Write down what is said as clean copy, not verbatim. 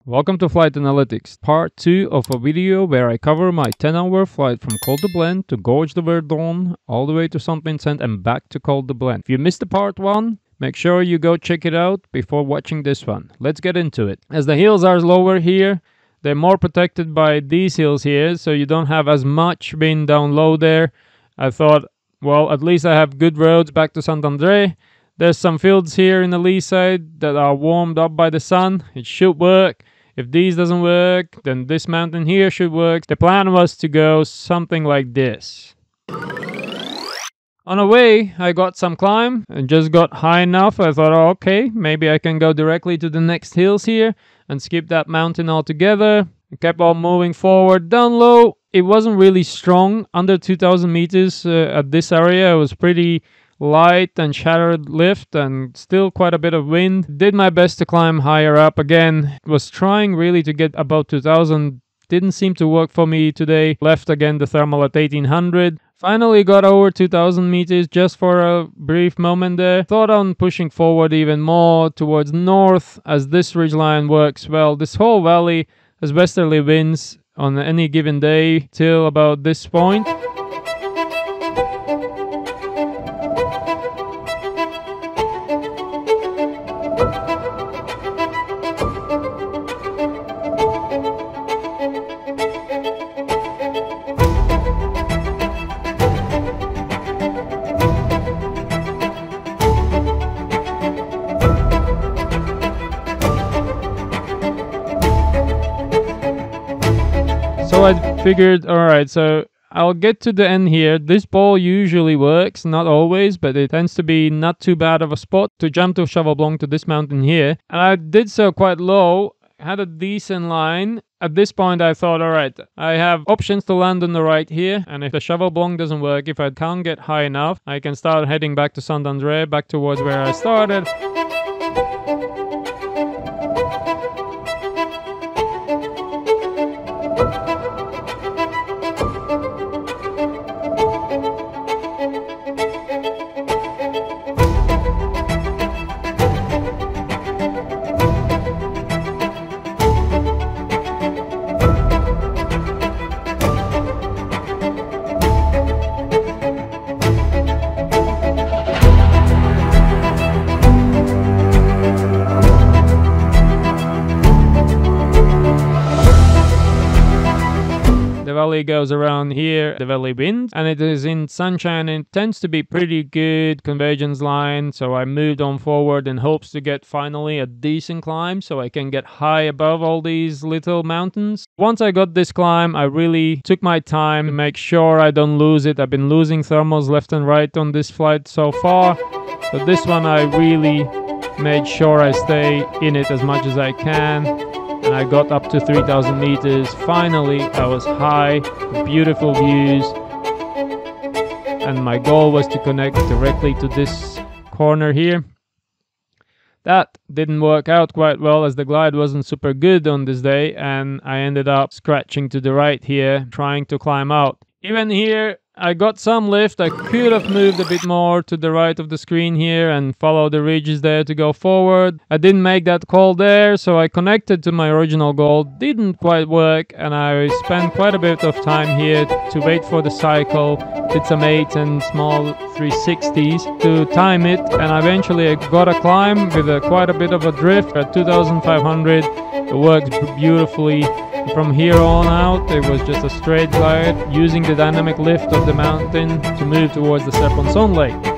Welcome to Flight Analytics, part 2 of a video where I cover my 10-hour flight from Col de Bleyne to Gorge de Verdon, all the way to St. Vincent and back to Col de Bleyne. If you missed the part 1, make sure you go check it out before watching this one. Let's get into it. As the hills are lower here, they're more protected by these hills here, so you don't have as much wind down low there. I thought, well, at least I have good roads back to Saint Andre. There's some fields here in the lee side that are warmed up by the sun. It should work. If these doesn't work, then this mountain here should work. The plan was to go something like this. On the way, I got some climb and just got high enough. I thought, oh, okay, maybe I can go directly to the next hills here and skip that mountain altogether. I kept on moving forward. Down low, it wasn't really strong. Under 2,000 meters at this area, it was pretty light and shattered lift and still quite a bit of wind. Did my best to climb higher up. Again, was trying really to get about 2,000. Didn't seem to work for me today. Left again the thermal at 1,800. Finally got over 2,000 meters just for a brief moment there. Thought on pushing forward even more towards north as this ridgeline works well. This whole valley has westerly winds on any given day till about this point. So I figured, alright, so I'll get to the end here. This ball usually works, not always, but it tends to be not too bad of a spot to jump to Cheval blanc to this mountain here. And I did so quite low, had a decent line. At this point I thought, alright, I have options to land on the right here, and if the Cheval blanc doesn't work, if I can't get high enough, I can start heading back to Saint Andre, back towards where I started. The valley goes around here, the valley wind, and it is in sunshine and it tends to be pretty good convergence line, so I moved on forward in hopes to get finally a decent climb so I can get high above all these little mountains. Once I got this climb, I really took my time to make sure I don't lose it. I've been losing thermals left and right on this flight so far, but this one I really made sure I stay in it as much as I can. And I got up to 3,000 meters. Finally, I was high, beautiful views. And my goal was to connect directly to this corner here. That didn't work out quite well as the glide wasn't super good on this day. And I ended up scratching to the right here, trying to climb out. Even here, I got some lift. I could have moved a bit more to the right of the screen here and follow the ridges there to go forward. I didn't make that call there, so I connected to my original goal. Didn't quite work, and I spent quite a bit of time here to wait for the cycle. Did some 8 and small 360s to time it, and eventually I got a climb with quite a bit of a drift at 2,500. It worked beautifully. From here on out, it was just a straight glide, using the dynamic lift of the mountain to move towards the Serpentine Lake.